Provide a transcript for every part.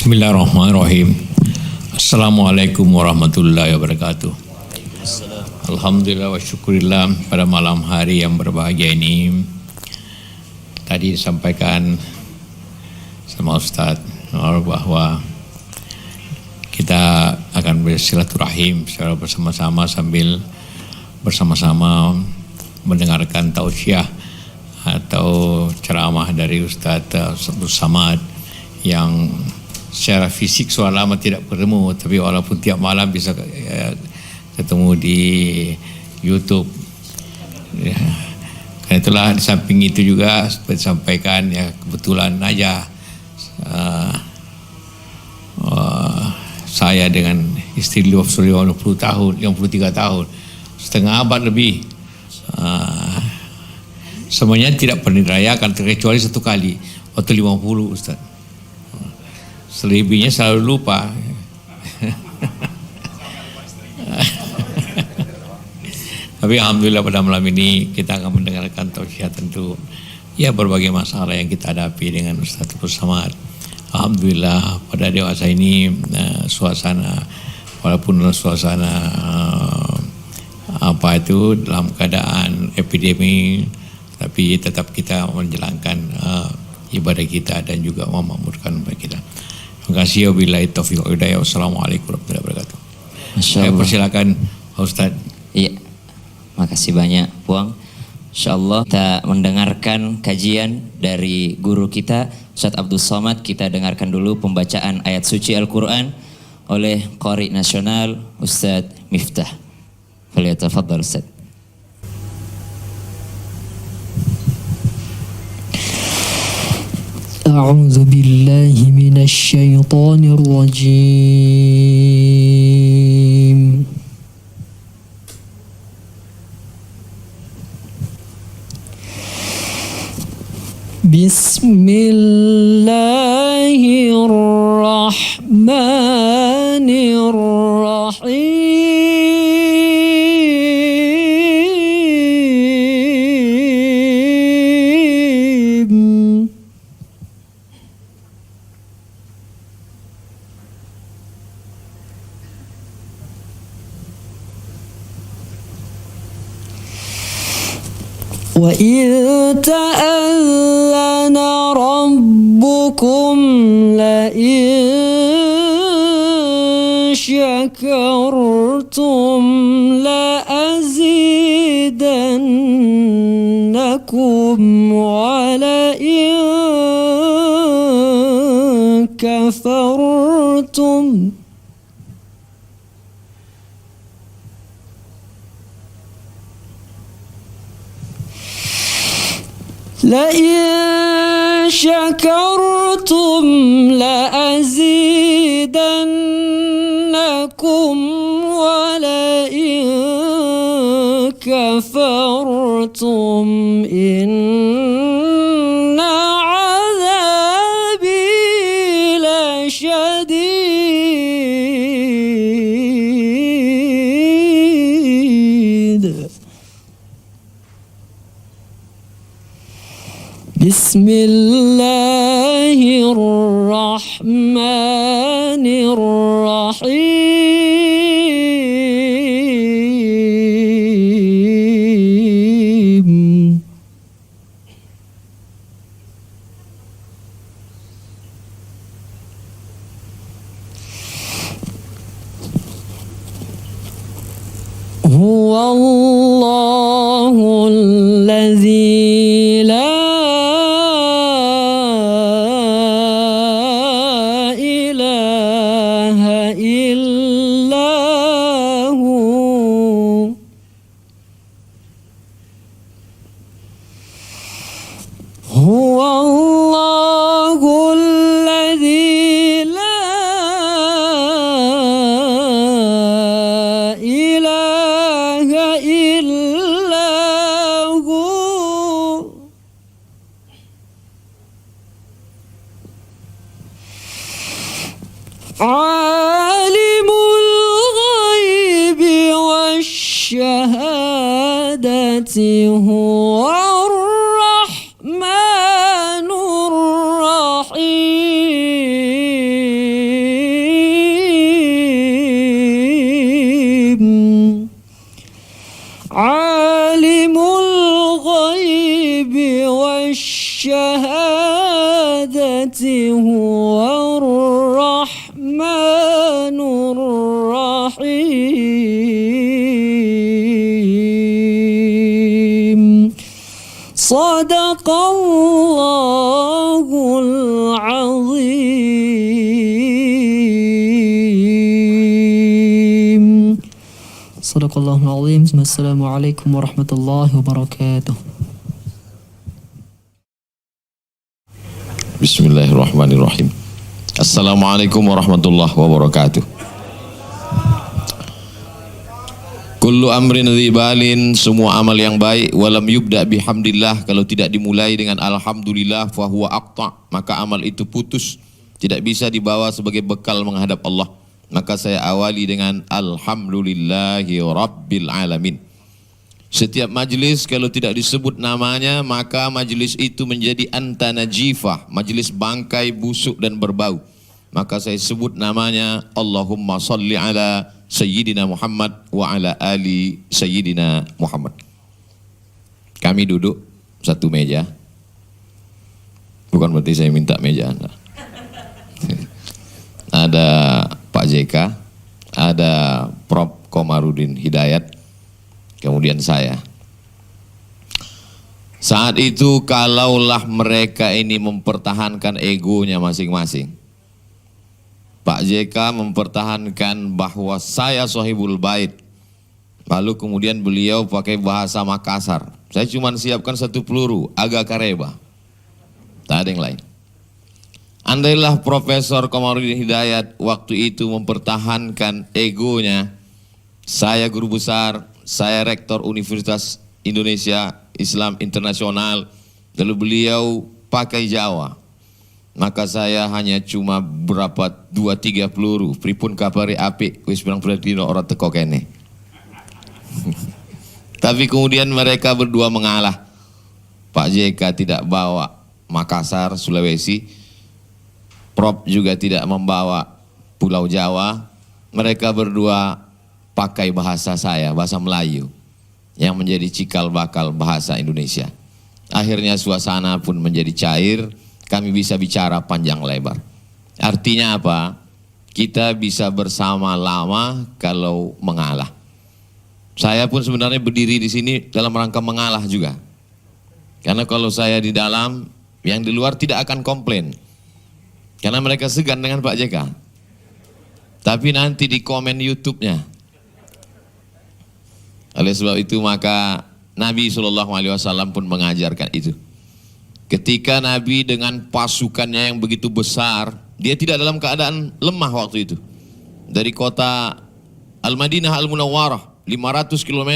Bismillahirrahmanirrahim. Assalamualaikum warahmatullahi wabarakatuh. Alhamdulillah wa syukurillah, pada malam hari yang berbahagia ini tadi disampaikan sama Ustaz bahwa kita akan bersilaturahim secara bersama-sama sambil bersama-sama mendengarkan tausiah atau ceramah dari Ustaz Abdul Samad yang secara fisik sudah lama tidak bertemu, tapi walaupun tiap malam bisa ketemu di YouTube. Ya. Karena itulah di samping itu juga seperti disampaikan ya, kebetulan aja saya dengan istri 50 tahun, 53 tahun, setengah abad lebih. Semuanya tidak pernah dirayakan kecuali satu kali waktu 50, Ustaz. Selebihnya selalu lupa. Tapi alhamdulillah pada malam ini kita akan mendengarkan tausiah tentu ya berbagai masalah yang kita hadapi dengan Ustaz Abdul Samad. Alhamdulillah pada dewasa ini suasana walaupun suasana apa itu dalam keadaan epidemi, tapi tetap kita menjalankan ibadah kita dan juga memakmurkan ibadah kita. Terima kasih. Wabillahi taufiq wal hidayah. Wassalamualaikum warahmatullahi wabarakatuh. Saya persilakan Ustaz. Iya, makasih banyak Puang. InsyaAllah kita mendengarkan kajian dari guru kita Ustaz Abdul Samad. Kita dengarkan dulu pembacaan ayat suci Al-Quran oleh Qari Nasional Ustaz Miftah. Falyatafaddal Ustaz. أعوذ بالله من الشيطان الرجيم بسم الله الرحمن الرحيم وإذ تأذن ربكم لئن شكرتم لأزيدنكم ولئن كفرتم لأزيدنكم ولئن كفرتم إن عذابي لشديد بسم الله الرحمن الرحيم هو الله الذي لا هو الله الذي لا إله إلا هو عالم الغيب والشهادة هو الرحمن الرحيم الشهادة هو الرحمن الرحيم صدق الله العظيم صدق الله العظيم السلام عليكم ورحمة الله وبركاته Bismillahirrahmanirrahim. Assalamualaikum warahmatullahi wabarakatuh. Kullu amrin dzibalin, semua amal yang baik, walam yubda bihamdillah, kalau tidak dimulai dengan alhamdulillah fahuwa aqta, maka amal itu putus, tidak bisa dibawa sebagai bekal menghadap Allah. Maka saya awali dengan alhamdulillahi rabbil alamin. Setiap majlis kalau tidak disebut namanya, maka majlis itu menjadi antanajifah, majlis bangkai, busuk dan berbau. Maka saya sebut namanya Allahumma salli ala Sayyidina Muhammad wa ala ali Sayyidina Muhammad. Kami duduk satu meja. Bukan berarti saya minta meja Anda. Ada Pak JK, ada Prof. Komarudin Hidayat, kemudian saya. Saat itu kalaulah mereka ini mempertahankan egonya masing-masing, Pak JK mempertahankan bahwa saya sahibul bait, lalu kemudian beliau pakai bahasa Makassar. Saya cuma siapkan satu peluru, agak kareba, tak ada yang lain. Andailah Profesor Komarudin Hidayat waktu itu mempertahankan egonya, saya guru besar, saya rektor Universitas Indonesia Islam Internasional, lalu beliau pakai Jawa, maka saya hanya cuma berapa 2-3 peluru, pripun kapari apik, wis pirang dino ora teko kene. Tapi kemudian mereka berdua mengalah. Pak JK tidak bawa Makassar, Sulawesi, Prof juga tidak membawa Pulau Jawa. Mereka berdua pakai bahasa saya, bahasa Melayu, yang menjadi cikal bakal bahasa Indonesia. Akhirnya suasana pun menjadi cair, kami bisa bicara panjang lebar. Artinya apa? Kita bisa bersama lama kalau mengalah. Saya pun sebenarnya berdiri di sini dalam rangka mengalah juga. Karena kalau saya di dalam, yang di luar tidak akan komplain. Karena mereka segan dengan Pak JK. Tapi nanti di komen YouTube-nya. Oleh sebab itu maka Nabi SAW pun mengajarkan itu. Ketika Nabi dengan pasukannya yang begitu besar, dia tidak dalam keadaan lemah waktu itu. Dari kota Al-Madinah Al-Munawwarah, 500 km,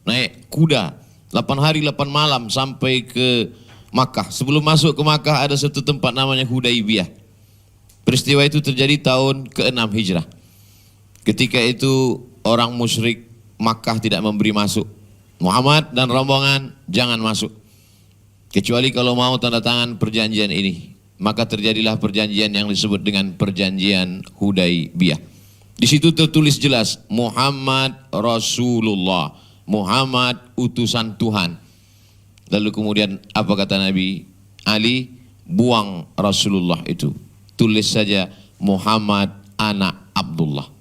naik kuda, 8 hari 8 malam sampai ke Makkah. Sebelum masuk ke Makkah ada satu tempat namanya Hudaibiyah. Peristiwa itu terjadi tahun ke-6 Hijrah. Ketika itu orang musyrik Makkah tidak memberi masuk. Muhammad dan rombongan jangan masuk, kecuali kalau mau tanda tangan perjanjian ini. Maka terjadilah perjanjian yang disebut dengan perjanjian Hudaibiyah. Di situ tertulis jelas Muhammad Rasulullah, Muhammad utusan Tuhan. Lalu kemudian apa kata Nabi? Ali, buang Rasulullah itu, tulis saja Muhammad anak Abdullah.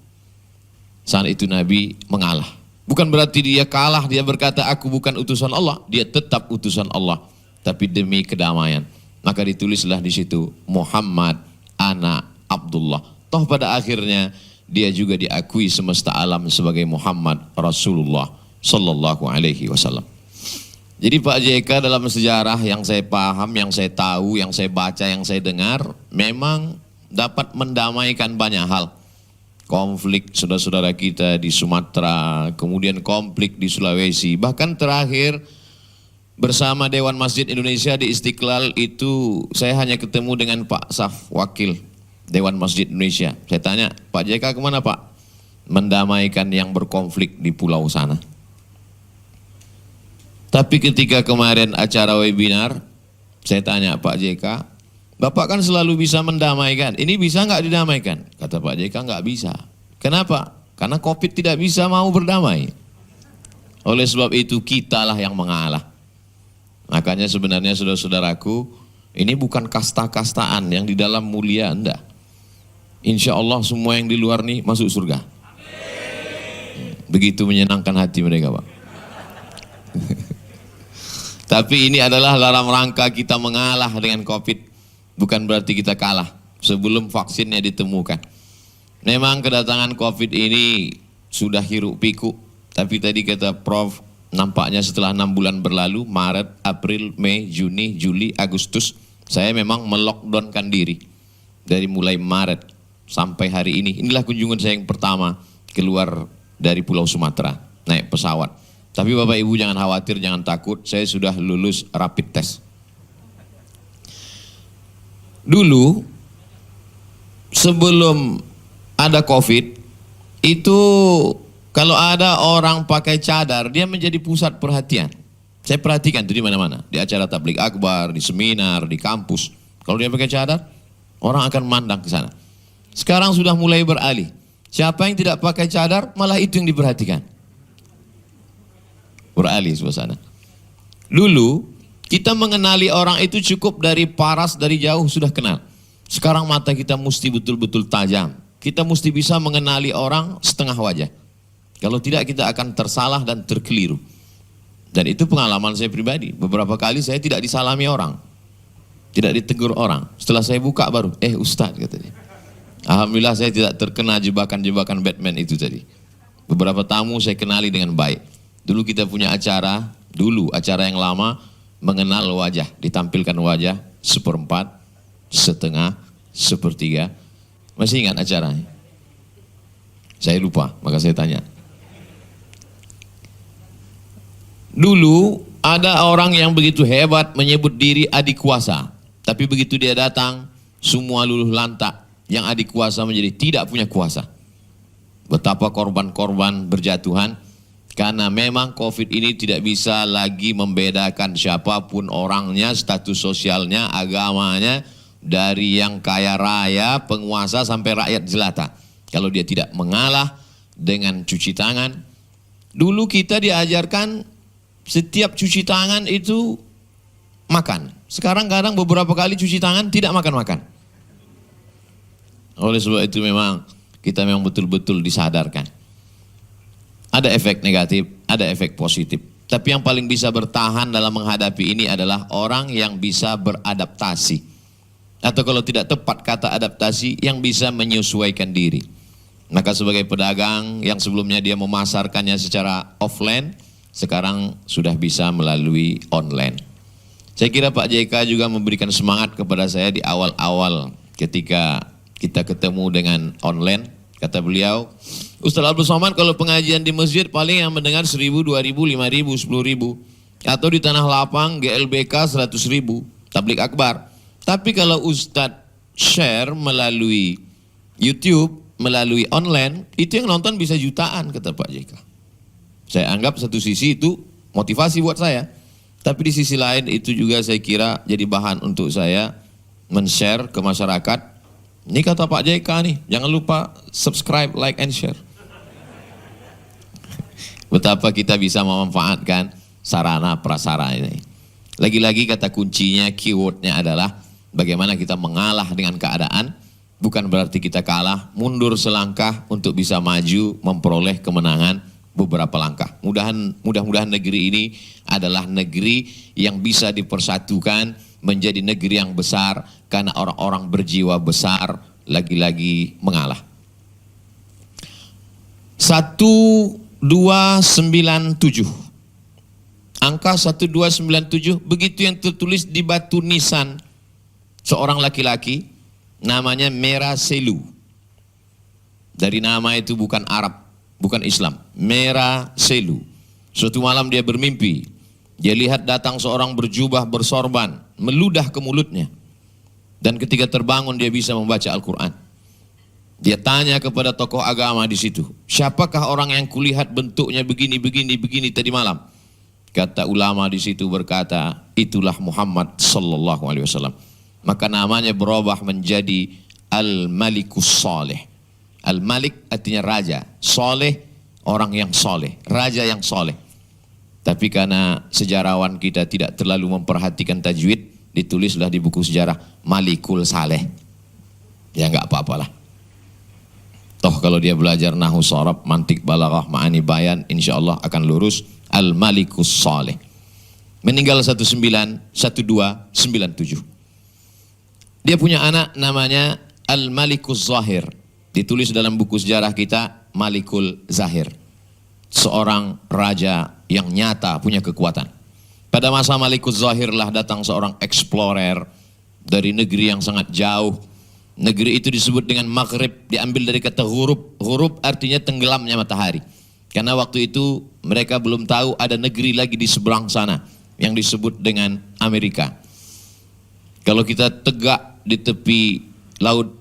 Saat itu Nabi mengalah. Bukan berarti dia kalah, dia berkata aku bukan utusan Allah, dia tetap utusan Allah, tapi demi kedamaian. Maka ditulislah di situ Muhammad anak Abdullah. Toh pada akhirnya dia juga diakui semesta alam sebagai Muhammad Rasulullah sallallahu alaihi wasallam. Jadi Pak JK dalam sejarah yang saya paham, yang saya tahu, yang saya baca, yang saya dengar, memang dapat mendamaikan banyak hal. Konflik saudara-saudara kita di Sumatera, kemudian konflik di Sulawesi, bahkan terakhir bersama Dewan Masjid Indonesia di Istiqlal itu saya hanya ketemu dengan Pak Saf, wakil Dewan Masjid Indonesia. Saya tanya, Pak JK kemana Pak? Mendamaikan yang berkonflik di pulau sana. Tapi ketika kemarin acara webinar, saya tanya Pak JK, Bapak kan selalu bisa mendamaikan, ini bisa nggak didamaikan? Kata Pak JK nggak bisa. Kenapa? Karena COVID tidak bisa mau berdamai. Oleh sebab itu kitalah yang mengalah. Makanya sebenarnya saudara-saudaraku, ini bukan kasta-kastaan yang di dalam mulia, enggak. Insya Allah semua yang di luar nih masuk surga. Begitu menyenangkan hati mereka, Pak. Tapi ini adalah dalam rangka kita mengalah dengan COVID. Bukan berarti kita kalah sebelum vaksinnya ditemukan. Memang kedatangan COVID ini sudah hiruk pikuk. Tapi tadi kata Prof, nampaknya setelah 6 bulan berlalu, Maret, April, Mei, Juni, Juli, Agustus, saya memang melockdownkan diri. Dari mulai Maret sampai hari ini. Inilah kunjungan saya yang pertama keluar dari Pulau Sumatera, naik pesawat. Tapi Bapak Ibu jangan khawatir, jangan takut, saya sudah lulus rapid test. Dulu, sebelum ada COVID, itu kalau ada orang pakai cadar, dia menjadi pusat perhatian. Saya perhatikan itu di mana-mana, di acara tabligh akbar, di seminar, di kampus. Kalau dia pakai cadar, orang akan memandang ke sana. Sekarang sudah mulai beralih. Siapa yang tidak pakai cadar, malah itu yang diperhatikan. Beralih suasana. Dulu, kita mengenali orang itu cukup dari paras, dari jauh sudah kenal. Sekarang mata kita mesti betul-betul tajam. Kita mesti bisa mengenali orang setengah wajah. Kalau tidak kita akan tersalah dan terkeliru. Dan itu pengalaman saya pribadi. Beberapa kali saya tidak disalami orang. Tidak ditegur orang. Setelah saya buka baru, Ustadz katanya. Alhamdulillah saya tidak terkena jebakan-jebakan Batman itu tadi. Beberapa tamu saya kenali dengan baik. Dulu kita punya acara, acara yang lama, mengenal wajah. Ditampilkan wajah seperempat, setengah, sepertiga. Masih ingat acaranya? Saya lupa, maka saya tanya. Dulu ada orang yang begitu hebat menyebut diri adik kuasa. Tapi begitu dia datang, semua luluh lantak. Yang adik kuasa menjadi tidak punya kuasa. Betapa korban-korban berjatuhan. Karena memang COVID ini tidak bisa lagi membedakan siapapun orangnya, status sosialnya, agamanya. Dari yang kaya raya, penguasa sampai rakyat jelata. Kalau dia tidak mengalah dengan cuci tangan. Dulu kita diajarkan setiap cuci tangan itu makan. Sekarang kadang beberapa kali cuci tangan tidak makan-makan. Oleh sebab itu memang kita memang betul-betul disadarkan. Ada efek negatif, ada efek positif. Tapi yang paling bisa bertahan dalam menghadapi ini adalah orang yang bisa beradaptasi. Atau kalau tidak tepat kata adaptasi, yang bisa menyesuaikan diri. Maka sebagai pedagang yang sebelumnya dia memasarkannya secara offline, sekarang sudah bisa melalui online. Saya kira Pak JK juga memberikan semangat kepada saya di awal-awal ketika kita ketemu dengan online. Kata beliau, Ustaz Abdul Somad kalau pengajian di masjid paling yang mendengar 1.000, 2.000, 5.000, 10.000. Atau di Tanah Lapang, GLBK 100.000, tabligh akbar. Tapi kalau Ustadz share melalui YouTube, melalui online, itu yang nonton bisa jutaan, kata Pak JK. Saya anggap satu sisi itu motivasi buat saya. Tapi di sisi lain itu juga saya kira jadi bahan untuk saya men-share ke masyarakat. Ini kata Pak JK nih, jangan lupa subscribe, like, and share. Betapa kita bisa memanfaatkan sarana prasarana ini. Lagi-lagi kata kuncinya, keywordnya adalah bagaimana kita mengalah dengan keadaan. Bukan berarti kita kalah, mundur selangkah untuk bisa maju memperoleh kemenangan beberapa langkah. Mudah-mudahan negeri ini adalah negeri yang bisa dipersatukan menjadi negeri yang besar karena orang-orang berjiwa besar lagi-lagi mengalah. 1297. Angka 1297 begitu yang tertulis di batu nisan seorang laki-laki namanya Merah Selu. Dari nama itu bukan Arab, bukan Islam. Merah Selu. Suatu malam dia bermimpi. Dia lihat datang seorang berjubah bersorban, meludah ke mulutnya. Dan ketika terbangun dia bisa membaca Al-Quran. Dia tanya kepada tokoh agama di situ, siapakah orang yang kulihat bentuknya begini tadi malam? Kata ulama di situ berkata, itulah Muhammad sallallahu alaihi wasallam. Maka namanya berubah menjadi Al-Malikus Saleh. Al-Malik artinya raja, soleh orang yang soleh, raja yang soleh. Tapi karena sejarawan kita tidak terlalu memperhatikan tajwid, ditulislah di buku sejarah Malikul Saleh. Ya nggak apa-apalah. Toh kalau dia belajar nahwu sharaf, mantik, balaghah, ma'ani bayan, insya Allah akan lurus. Al-Malikus Saleh. Meninggal 1297. Dia punya anak namanya Al-Malikus Zahir. Ditulis dalam buku sejarah kita Malikul Zahir. Seorang raja yang nyata punya kekuatan. Pada masa Malikus Zahir lah datang seorang explorer dari negeri yang sangat jauh. Negeri itu disebut dengan Maghrib, diambil dari kata huruf. Huruf artinya tenggelamnya matahari. Karena waktu itu mereka belum tahu ada negeri lagi di seberang sana yang disebut dengan Amerika. Kalau kita tegak di tepi laut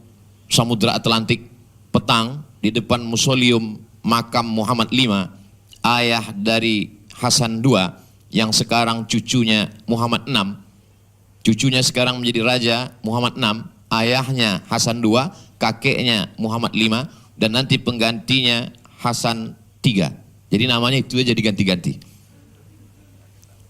Samudra Atlantik, petang di depan Mausoleum Makam Muhammad V, ayah dari Hasan II yang sekarang cucunya Muhammad VI, cucunya sekarang menjadi raja Muhammad VI, ayahnya Hasan II, kakeknya Muhammad V, dan nanti penggantinya Hasan III. Jadi namanya itu aja diganti-ganti.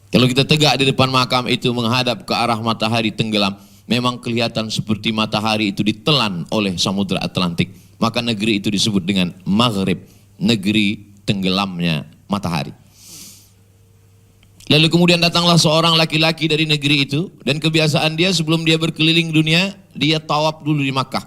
Kalau kita tegak di depan makam itu menghadap ke arah matahari tenggelam, memang kelihatan seperti matahari itu ditelan oleh Samudra Atlantik. Maka negeri itu disebut dengan Maghrib, negeri tenggelamnya matahari. Lalu kemudian datanglah seorang laki-laki dari negeri itu, dan kebiasaan dia sebelum dia berkeliling dunia, dia tawaf dulu di Makkah.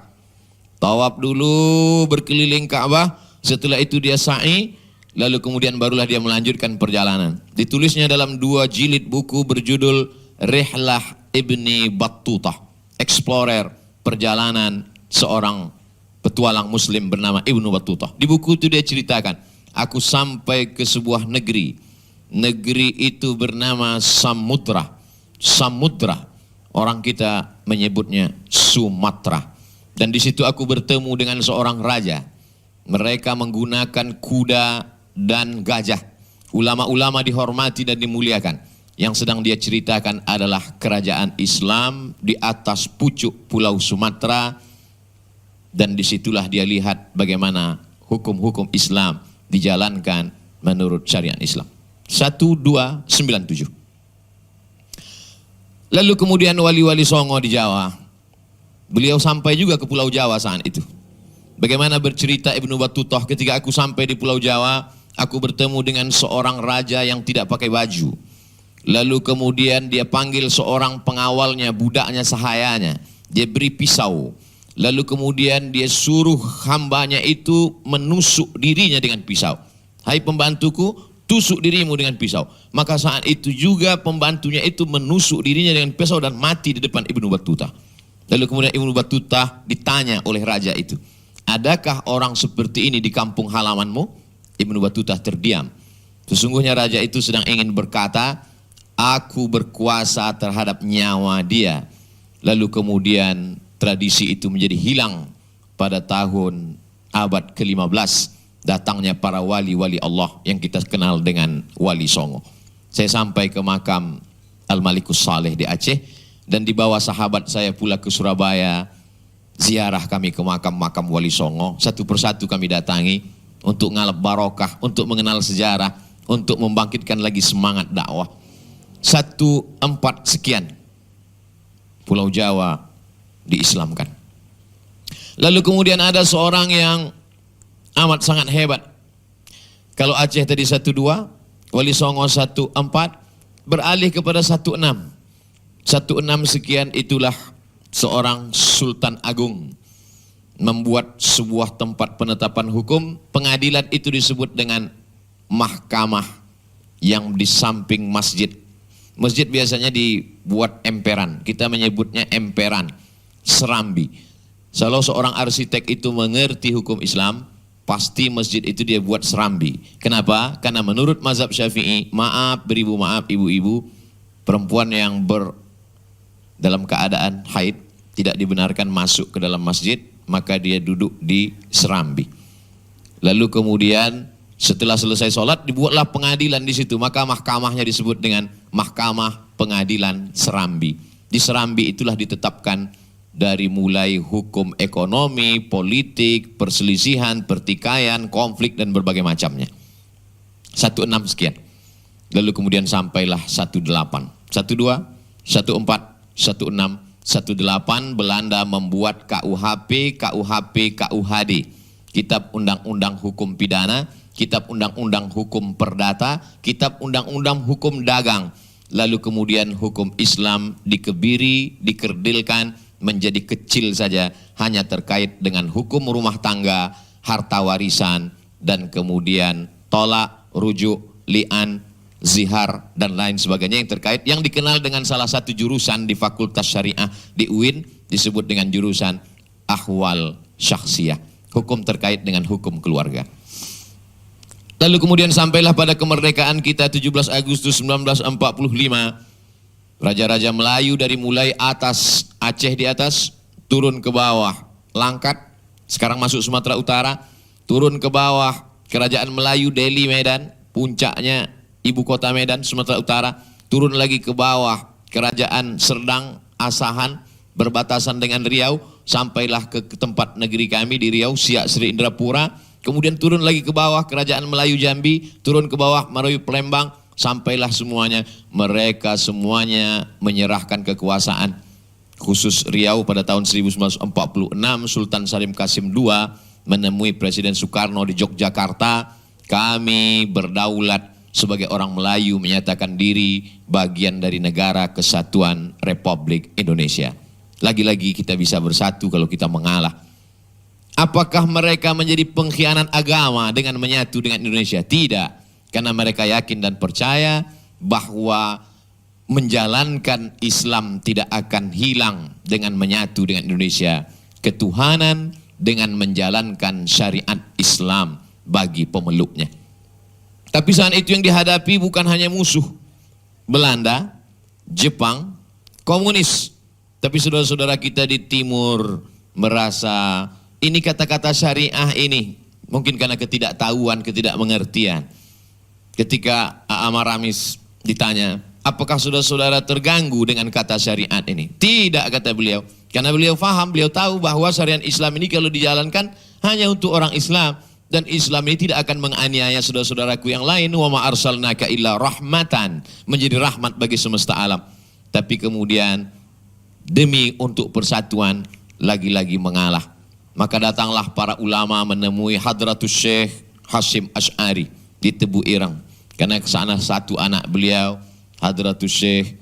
Tawaf dulu berkeliling Ka'bah, setelah itu dia sa'i, lalu kemudian barulah dia melanjutkan perjalanan. Ditulisnya dalam 2 jilid buku berjudul Rihlah Ibni Battutah, explorer, perjalanan seorang petualang muslim bernama Ibnu Battutah. Di buku itu dia ceritakan, aku sampai ke sebuah negeri. Negeri itu bernama Samudra. Samudra, orang kita menyebutnya Sumatera. Dan di situ aku bertemu dengan seorang raja. Mereka menggunakan kuda dan gajah. Ulama-ulama dihormati dan dimuliakan. Yang sedang dia ceritakan adalah kerajaan Islam di atas pucuk Pulau Sumatera. Dan disitulah dia lihat bagaimana hukum-hukum Islam dijalankan menurut syariat Islam. 1297. Lalu kemudian wali-wali Songo di Jawa. Beliau sampai juga ke Pulau Jawa saat itu. Bagaimana bercerita Ibnu Battutah, ketika aku sampai di Pulau Jawa, aku bertemu dengan seorang raja yang tidak pakai baju. Lalu kemudian dia panggil seorang pengawalnya, budaknya, sahayanya. Dia beri pisau. Lalu kemudian dia suruh hambanya itu menusuk dirinya dengan pisau. Hai pembantuku, tusuk dirimu dengan pisau. Maka saat itu juga pembantunya itu menusuk dirinya dengan pisau dan mati di depan Ibnu Battutah. Lalu kemudian Ibnu Battutah ditanya oleh raja itu, adakah orang seperti ini di kampung halamanmu? Ibnu Battutah terdiam. Sesungguhnya raja itu sedang ingin berkata, aku berkuasa terhadap nyawa dia. Lalu kemudian tradisi itu menjadi hilang pada tahun abad ke-15. Datangnya para wali-wali Allah yang kita kenal dengan Wali Songo. Saya sampai ke makam Al-Malikus Saleh di Aceh, dan dibawa sahabat saya pula ke Surabaya. Ziarah kami ke makam-makam Wali Songo. Satu persatu kami datangi untuk ngalap barokah, untuk mengenal sejarah, untuk membangkitkan lagi semangat dakwah. 14 sekian Pulau Jawa diislamkan. Lalu kemudian ada seorang yang amat sangat hebat. Kalau Aceh tadi 12, Wali Songo 14, beralih kepada 16. 16 sekian itulah seorang Sultan Agung membuat sebuah tempat penetapan hukum. Pengadilan itu disebut dengan mahkamah yang di samping masjid. Masjid biasanya dibuat emperan, kita menyebutnya emperan, serambi. Kalau seorang arsitek itu mengerti hukum Islam, pasti masjid itu dia buat serambi. Kenapa? Karena menurut mazhab Syafi'i, maaf beribu, maaf ibu-ibu, perempuan yang dalam keadaan haid tidak dibenarkan masuk ke dalam masjid, maka dia duduk di serambi. Lalu kemudian setelah selesai sholat dibuatlah pengadilan di situ, maka mahkamahnya disebut dengan Mahkamah Pengadilan Serambi. Di serambi itulah ditetapkan dari mulai hukum ekonomi, politik, perselisihan, pertikaian, konflik dan berbagai macamnya. 16 sekian. lalu kemudian sampailah 18. 12, 14, 16, 18 Belanda membuat KUHP, KUHD, Kitab Undang-Undang Hukum Pidana, Kitab Undang-Undang Hukum Perdata, Kitab Undang-Undang Hukum Dagang. Lalu kemudian hukum Islam dikebiri, dikerdilkan menjadi kecil saja, hanya terkait dengan hukum rumah tangga, harta warisan, dan kemudian tolak, rujuk, li'an, zihar, dan lain sebagainya yang terkait, yang dikenal dengan salah satu jurusan di Fakultas Syariah di UIN disebut dengan jurusan Ahwal Syakhsiyah, hukum terkait dengan hukum keluarga. Lalu kemudian sampailah pada kemerdekaan kita 17 Agustus 1945. Raja-raja Melayu dari mulai atas, Aceh di atas, turun ke bawah, Langkat, sekarang masuk Sumatera Utara, turun ke bawah, Kerajaan Melayu Delhi Medan, puncaknya ibu kota Medan, Sumatera Utara, turun lagi ke bawah, Kerajaan Serdang, Asahan, berbatasan dengan Riau, sampailah ke tempat negeri kami di Riau, Siak Sri Indrapura. Kemudian turun lagi ke bawah, Kerajaan Melayu Jambi, turun ke bawah, Merayu Palembang, sampailah semuanya. Mereka semuanya menyerahkan kekuasaan. Khusus Riau pada tahun 1946, Sultan Salim Qasim II menemui Presiden Soekarno di Yogyakarta. Kami berdaulat sebagai orang Melayu, menyatakan diri bagian dari Negara Kesatuan Republik Indonesia. Lagi-lagi kita bisa bersatu kalau kita mengalah. Apakah mereka menjadi pengkhianat agama dengan menyatu dengan Indonesia? Tidak, karena mereka yakin dan percaya bahwa menjalankan Islam tidak akan hilang dengan menyatu dengan Indonesia. Ketuhanan dengan menjalankan syariat Islam bagi pemeluknya. Tapi saat itu yang dihadapi bukan hanya musuh Belanda, Jepang, komunis. Tapi saudara-saudara kita di timur merasa ini kata-kata syariah ini mungkin karena ketidaktahuan, ketidakmengertian. Ketika A.A. Maramis ditanya, apakah saudara-saudara terganggu dengan kata syariat ini? Tidak, kata beliau. Karena beliau faham, beliau tahu bahwa syariat Islam ini kalau dijalankan hanya untuk orang Islam. Dan Islam ini tidak akan menganiaya saudara-saudaraku yang lain. Wa ma arsalnaka illa rahmatan, menjadi rahmat bagi semesta alam. Tapi kemudian demi untuk persatuan lagi-lagi mengalah. Maka datanglah para ulama menemui Hadratus Syekh Hasyim Asy'ari di Tebu Ireng. Karena kesana satu anak beliau, Hadratus Syekh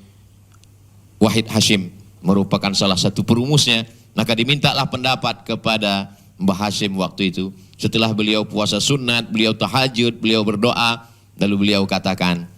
Wahid Hasyim, merupakan salah satu perumusnya. Maka dimintalah pendapat kepada Mbah Hasyim waktu itu. Setelah beliau puasa sunat, beliau tahajud, beliau berdoa, lalu beliau katakan,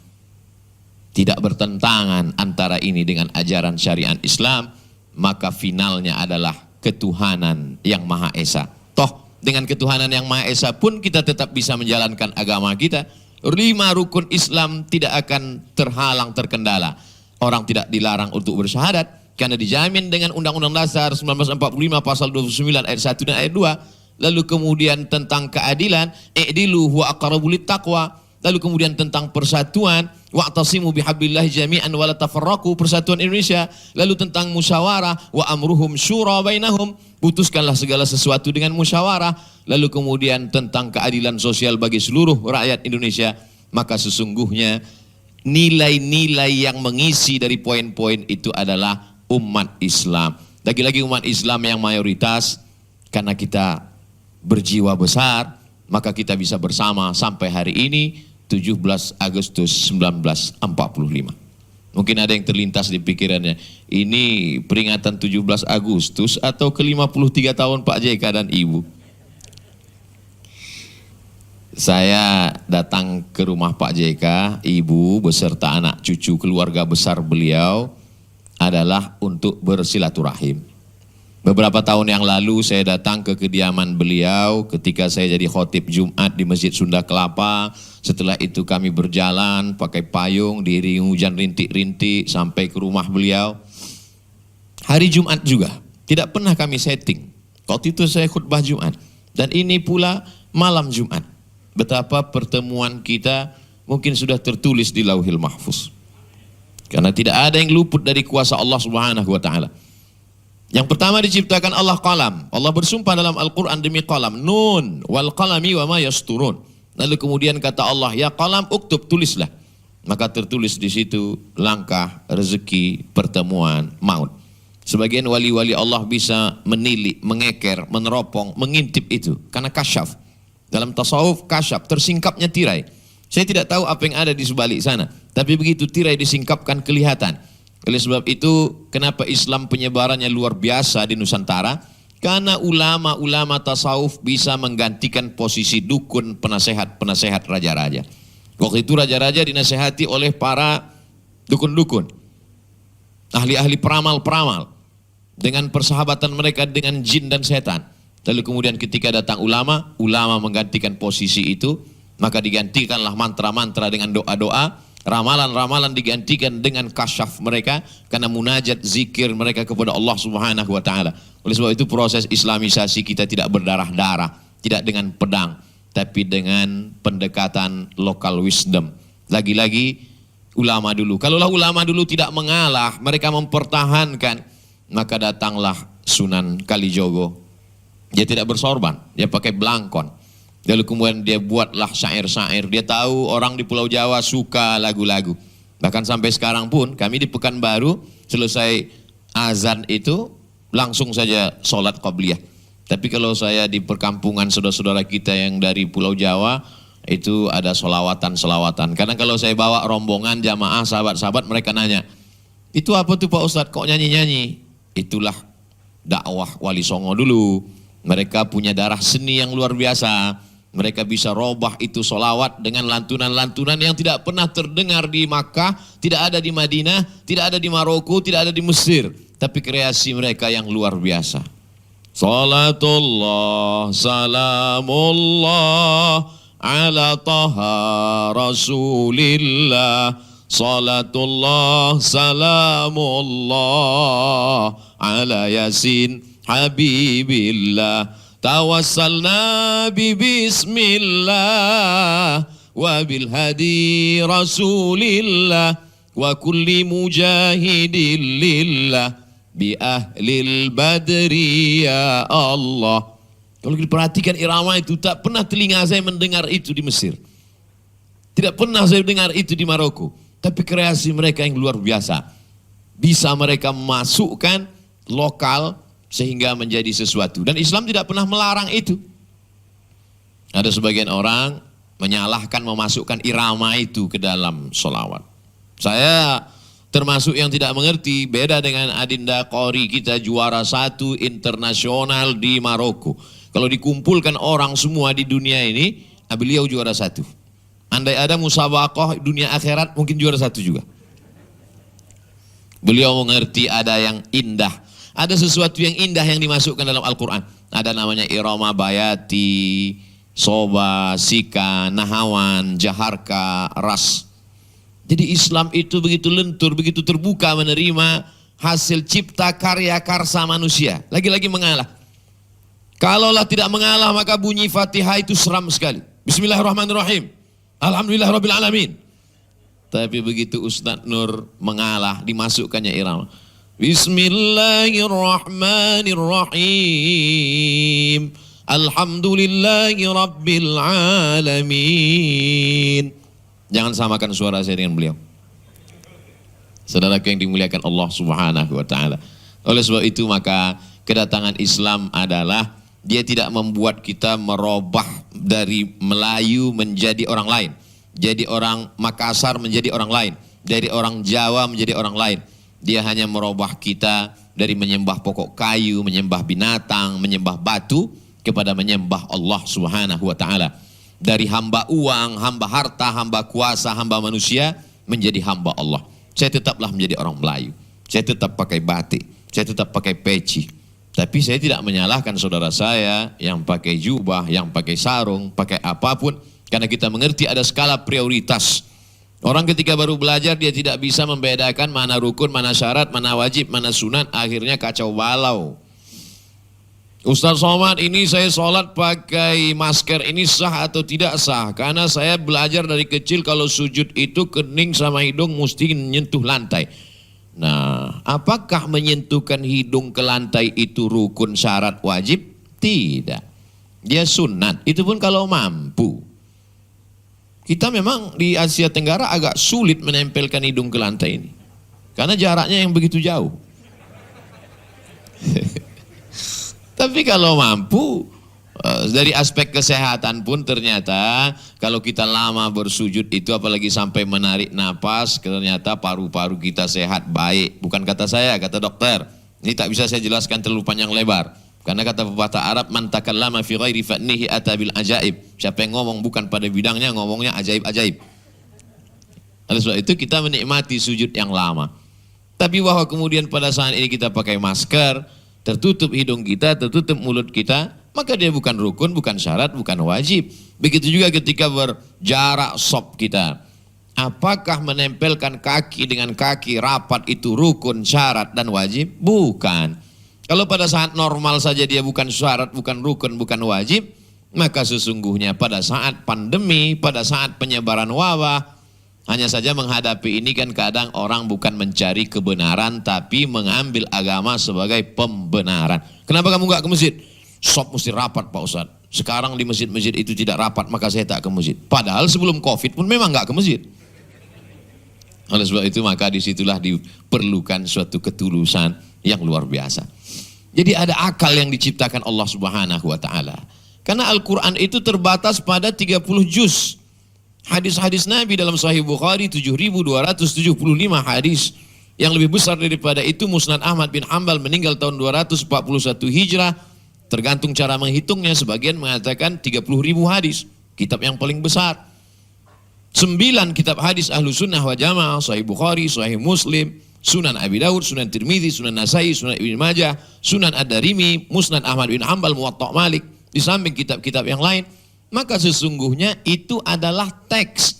tidak bertentangan antara ini dengan ajaran syariat Islam, maka finalnya adalah ketuhanan yang Maha Esa. Toh dengan ketuhanan yang Maha Esa pun kita tetap bisa menjalankan agama kita. 5 rukun Islam tidak akan terhalang, terkendala. Orang tidak dilarang untuk bersyahadat karena dijamin dengan Undang-Undang Dasar 1945 pasal 29 ayat 1 dan ayat 2. Lalu kemudian tentang keadilan, i'dilu huwa aqrabu littaqwa. Lalu kemudian tentang persatuan, wa'tasimu bihablillahi jami'an wa la tafarraqu, persatuan Indonesia. Lalu tentang musyawarah, wa amruhum syura bainahum, putuskanlah segala sesuatu dengan musyawarah. Lalu kemudian tentang keadilan sosial bagi seluruh rakyat Indonesia. Maka sesungguhnya nilai-nilai yang mengisi dari poin-poin itu adalah umat Islam. Lagi-lagi umat Islam yang mayoritas, karena kita berjiwa besar, maka kita bisa bersama sampai hari ini 17 Agustus 1945. Mungkin ada yang terlintas di pikirannya, ini peringatan 17 Agustus atau ke-53 tahun Pak JK dan Ibu. Saya datang ke rumah Pak JK, Ibu beserta anak cucu keluarga besar beliau adalah untuk bersilaturahim. Beberapa tahun yang lalu saya datang ke kediaman beliau ketika saya jadi khotib Jumat di Masjid Sunda Kelapa. Setelah itu kami berjalan pakai payung, diiringi hujan rintik-rintik sampai ke rumah beliau. Hari Jumat juga, tidak pernah kami setting. Waktu itu saya khutbah Jumat. Dan ini pula malam Jumat. Betapa pertemuan kita mungkin sudah tertulis di Lauhil Mahfuz. Karena tidak ada yang luput dari kuasa Allah Subhanahu wa Ta'ala. Yang pertama diciptakan Allah qalam. Allah bersumpah dalam Al-Quran demi qalam. Nun wal qalami wa ma yasturun. Lalu kemudian kata Allah, ya qalam uktub, tulislah. maka tertulis di situ langkah, rezeki, pertemuan, maut. Sebagian wali-wali Allah bisa menilik, mengeker, meneropong, mengintip itu karena kasyaf. Dalam tasawuf kasyaf, tersingkapnya tirai. Saya tidak tahu apa yang ada di sebalik sana, tapi begitu tirai disingkapkan kelihatan. Oleh sebab itu, kenapa Islam penyebarannya luar biasa di Nusantara? Karena ulama-ulama tasawuf bisa menggantikan posisi dukun, penasehat-penasehat raja-raja. Waktu itu raja-raja dinasehati oleh para dukun-dukun, ahli-ahli peramal-peramal, dengan persahabatan mereka dengan jin dan setan. Lalu kemudian ketika datang ulama, ulama menggantikan posisi itu, maka digantikanlah mantra-mantra dengan doa-doa, ramalan-ramalan digantikan dengan kasyaf mereka, karena munajat zikir mereka kepada Allah Subhanahu wa Ta'ala. Oleh sebab itu proses islamisasi kita tidak berdarah-darah, tidak dengan pedang, tapi dengan pendekatan local wisdom. Lagi-lagi ulama dulu. Kalaulah ulama dulu tidak mengalah, mereka mempertahankan, maka datanglah Sunan Kalijogo. Dia tidak bersorban, dia pakai belangkon. Lalu kemudian dia buatlah syair-syair. Dia tahu orang di Pulau Jawa suka lagu-lagu. Bahkan sampai sekarang pun kami di Pekanbaru selesai azan itu langsung saja sholat qobliyah. Tapi kalau saya di perkampungan saudara-saudara kita yang dari Pulau Jawa, itu ada solawatan-solawatan. Karena kalau saya bawa rombongan jamaah sahabat-sahabat, mereka nanya, itu apa tuh Pak Ustadz kok nyanyi-nyanyi? Itulah dakwah Wali Songo dulu. Mereka punya darah seni yang luar biasa. Mereka bisa robah itu solawat dengan lantunan-lantunan yang tidak pernah terdengar di Makkah, tidak ada di Madinah, tidak ada di Maroko, tidak ada di Mesir. Tapi kreasi mereka yang luar biasa. Salatullah, salamullah, ala taha rasulillah. Salatullah, salamullah, ala yasin habibillah. Tawassalna bismillah wa bil hadi rasulillah wa kulli mujahidin lillah bi ahlil badri ya Allah. Kalau diperhatikan irama itu, tak pernah telinga saya mendengar itu di Mesir, tidak pernah saya dengar itu di Maroko. Tapi kreasi mereka yang luar biasa, bisa mereka masukkan lokal sehingga menjadi sesuatu. Dan Islam tidak pernah melarang itu. Ada sebagian orang menyalahkan memasukkan irama itu ke dalam sholawat. Saya termasuk yang tidak mengerti, beda dengan Adinda Qori kita, juara 1 internasional di Maroko. Kalau dikumpulkan orang semua di dunia ini, beliau juara 1. Andai ada musabaqah dunia akhirat, mungkin juara 1 juga. Beliau mengerti ada yang indah. Ada sesuatu yang indah yang dimasukkan dalam Al-Quran. Ada namanya irama bayati, soba, sika, nahawan, jaharka, ras. Jadi Islam itu begitu lentur, begitu terbuka menerima hasil cipta karya karsa manusia. Lagi-lagi mengalah. Kalaulah tidak mengalah, maka bunyi Fatihah itu seram sekali. Bismillahirrahmanirrahim. Alhamdulillahirabbil alamin. Tapi begitu Ustadz Nur mengalah, dimasukkannya irama. Bismillahirrahmanirrahim. Alhamdulillahi rabbil alamin. Jangan samakan suara saya dengan beliau. Saudaraku yang dimuliakan Allah Subhanahu wa Ta'ala. Oleh sebab itu maka kedatangan Islam adalah dia tidak membuat kita merubah dari Melayu menjadi orang lain, jadi orang Makassar menjadi orang lain, dari orang Jawa menjadi orang lain. Dia hanya merubah kita dari menyembah pokok kayu, menyembah binatang, menyembah batu, kepada menyembah Allah Subhanahu wa Ta'ala. Dari hamba uang, hamba harta, hamba kuasa, hamba manusia, menjadi hamba Allah. Saya tetaplah menjadi orang Melayu. Saya tetap pakai batik, saya tetap pakai peci. Tapi saya tidak menyalahkan saudara saya yang pakai jubah, yang pakai sarung, pakai apapun. Karena kita mengerti ada skala prioritas. Orang ketika baru belajar dia tidak bisa membedakan mana rukun, mana syarat, mana wajib, mana sunat. Akhirnya kacau balau. Ustaz Somad, ini saya sholat pakai masker, ini sah atau tidak sah? Karena saya belajar dari kecil kalau sujud itu kening sama hidung mesti menyentuh lantai. Nah, apakah menyentuhkan hidung ke lantai itu rukun, syarat, wajib? Tidak. Dia sunat, itu pun kalau mampu. Kita memang di Asia Tenggara agak sulit menempelkan hidung ke lantai ini. Karena jaraknya yang begitu jauh. Tapi kalau mampu, dari aspek kesehatan pun ternyata kalau kita lama bersujud itu apalagi sampai menarik napas, ternyata paru-paru kita sehat, baik. Bukan kata saya, kata dokter. Ini tak bisa saya jelaskan terlalu panjang lebar. Karena kata pepatah Arab, man takallama fi ghairi fadnihi atabil ajaib. Siapa yang ngomong bukan pada bidangnya, ngomongnya ajaib-ajaib. Oleh sebab itu kita menikmati sujud yang lama. Tapi bahwa kemudian pada saat ini kita pakai masker, tertutup hidung kita, tertutup mulut kita, maka dia bukan rukun, bukan syarat, bukan wajib. Begitu juga ketika berjarak sop kita. Apakah menempelkan kaki dengan kaki rapat itu rukun, syarat, dan wajib? Bukan. Kalau pada saat normal saja dia bukan syarat, bukan rukun, bukan wajib, maka sesungguhnya pada saat pandemi, pada saat penyebaran wabah, hanya saja menghadapi ini kan kadang orang bukan mencari kebenaran, tapi mengambil agama sebagai pembenaran. Kenapa kamu nggak ke masjid? Sop mesti rapat Pak Ustadz. Sekarang di masjid-masjid itu tidak rapat, maka saya tak ke masjid. Padahal sebelum Covid pun memang nggak ke masjid. Oleh sebab itu maka disitulah diperlukan suatu ketulusan yang luar biasa. Jadi ada akal yang diciptakan Allah Subhanahu wa taala. Karena Al-Qur'an itu terbatas pada 30 juz. Hadis-hadis Nabi dalam Sahih Bukhari 7.275 hadis. Yang lebih besar daripada itu Musnad Ahmad bin Hanbal meninggal tahun 241 Hijrah. Tergantung cara menghitungnya, sebagian mengatakan 30.000 hadis. Kitab yang paling besar. 9 kitab hadis Ahlu Sunnah wa Jamaah, Sahih Bukhari, Sahih Muslim, Sunan Abi Daud, Sunan Tirmidzi, Sunan Nasai, Sunan Ibnu Majah, Sunan Ad-Darimi, Musnad Ahmad bin Hanbal, Muwatta' Malik, di samping kitab-kitab yang lain. Maka sesungguhnya itu adalah teks.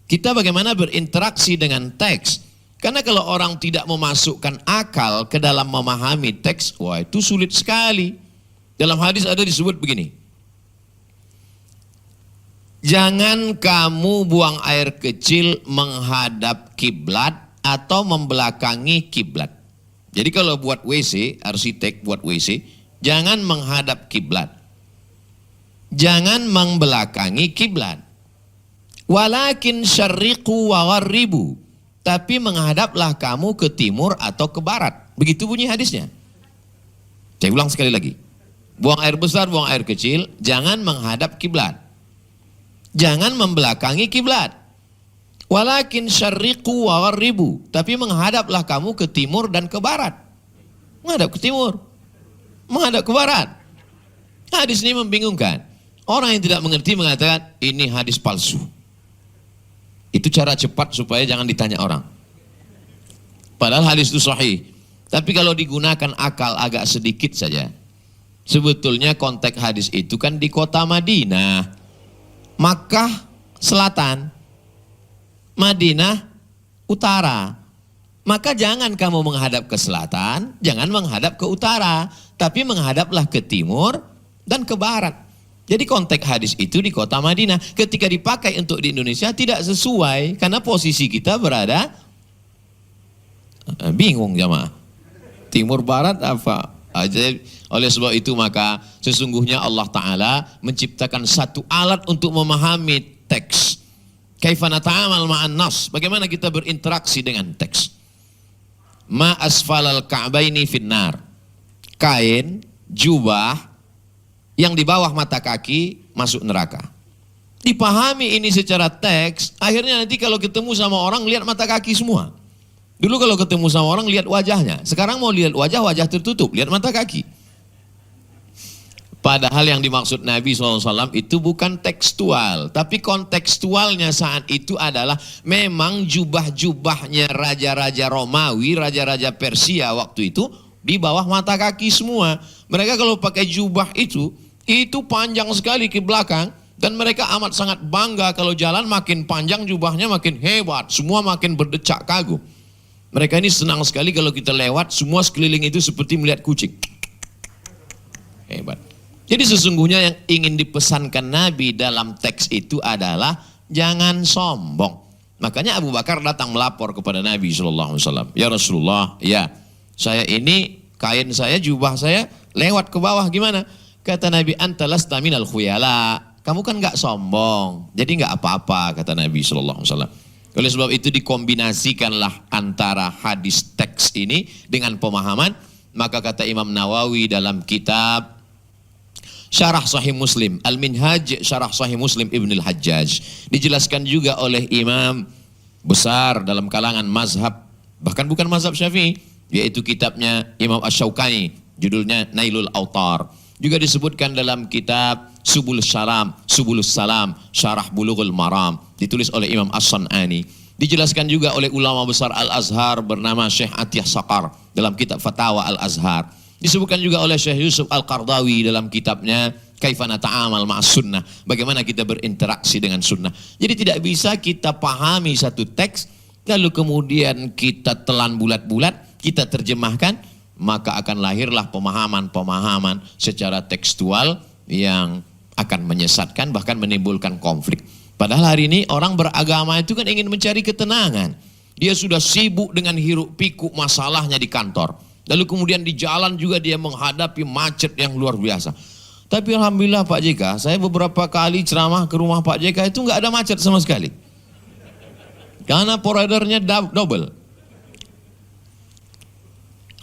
Kita bagaimana berinteraksi dengan teks. Karena kalau orang tidak memasukkan akal ke dalam memahami teks, wah itu sulit sekali. Dalam hadis ada disebut begini. Jangan kamu buang air kecil menghadap kiblat atau membelakangi kiblat. Jadi kalau buat WC, arsitek buat WC, jangan menghadap kiblat. Jangan membelakangi kiblat. Walakin syarriqu wa gharribu. Tapi menghadaplah kamu ke timur atau ke barat. Begitu bunyi hadisnya. Saya ulang sekali lagi. Buang air besar, buang air kecil, jangan menghadap kiblat. Jangan membelakangi kiblat. Walakin syarriqu wa gharribu. Tapi menghadaplah kamu ke timur dan ke barat. Menghadap ke timur. Menghadap ke barat. Hadis ini membingungkan. Orang yang tidak mengerti mengatakan ini hadis palsu. Itu cara cepat supaya jangan ditanya orang. Padahal hadis itu sahih. Tapi kalau digunakan akal agak sedikit saja. Sebetulnya konteks hadis itu kan di kota Madinah. Makkah selatan. Madinah utara. Maka jangan kamu menghadap ke selatan, jangan menghadap ke utara, tapi menghadaplah ke timur dan ke barat. Jadi konteks hadis itu di kota Madinah. Ketika dipakai untuk di Indonesia tidak sesuai karena posisi kita berada bingung jamaah. Timur barat apa? Oleh sebab itu maka sesungguhnya Allah Ta'ala menciptakan satu alat untuk memahami teks. Kaifa nata'amal ma'an nas? Bagaimana kita berinteraksi dengan teks? Ma asfalal ka'baini finnar. Kain, jubah yang di bawah mata kaki masuk neraka. Dipahami ini secara teks, akhirnya nanti kalau ketemu sama orang lihat mata kaki semua. Dulu kalau ketemu sama orang lihat wajahnya, sekarang mau lihat wajah, wajah tertutup, lihat mata kaki. Padahal yang dimaksud Nabi SAW itu bukan tekstual, tapi kontekstualnya saat itu adalah memang jubah-jubahnya raja-raja Romawi, raja-raja Persia waktu itu di bawah mata kaki semua. Mereka kalau pakai jubah itu panjang sekali ke belakang dan mereka amat sangat bangga kalau jalan makin panjang jubahnya makin hebat, semua makin berdecak kagum. Mereka ini senang sekali kalau kita lewat, semua sekeliling itu seperti melihat kucing. Hebat. Jadi sesungguhnya yang ingin dipesankan Nabi dalam teks itu adalah jangan sombong. Makanya Abu Bakar datang melapor kepada Nabi SAW. Ya Rasulullah, ya saya ini kain saya, jubah saya lewat ke bawah gimana? Kata Nabi, anta lasta minal khuyala. kamu kan nggak sombong, jadi nggak apa-apa, kata Nabi Shallallahu Alaihi Wasallam. Oleh sebab itu dikombinasikanlah antara hadis teks ini dengan pemahaman. Maka kata Imam Nawawi dalam kitab Syarah Sahih Muslim, Al-Minhaj Syarah Sahih Muslim Ibn Al-Hajjaj, dijelaskan juga oleh imam besar dalam kalangan mazhab, bahkan bukan mazhab Syafi'i, yaitu kitabnya Imam Asy-Syaukani, judulnya Nailul Autar. Juga disebutkan dalam kitab Subulus Salam, Syarah Bulughul Maram, ditulis oleh Imam As-San'ani. Dijelaskan juga oleh ulama besar Al-Azhar bernama Syekh Atiyah Saqar dalam kitab Fatawa Al-Azhar. Disebutkan juga oleh Syekh Yusuf Al-Qardawi dalam kitabnya Kaifana Ta'amal Ma'as Sunnah, bagaimana kita berinteraksi dengan sunnah. Jadi tidak bisa kita pahami satu teks, lalu kemudian kita telan bulat-bulat, kita terjemahkan, maka akan lahirlah pemahaman-pemahaman secara tekstual yang akan menyesatkan, bahkan menimbulkan konflik. Padahal hari ini orang beragama itu kan ingin mencari ketenangan. Dia sudah sibuk dengan hiruk pikuk masalahnya di kantor. Lalu kemudian di jalan juga dia menghadapi macet yang luar biasa. Tapi alhamdulillah Pak JK, saya beberapa kali ceramah ke rumah Pak JK itu nggak ada macet sama sekali. Karena providernya double.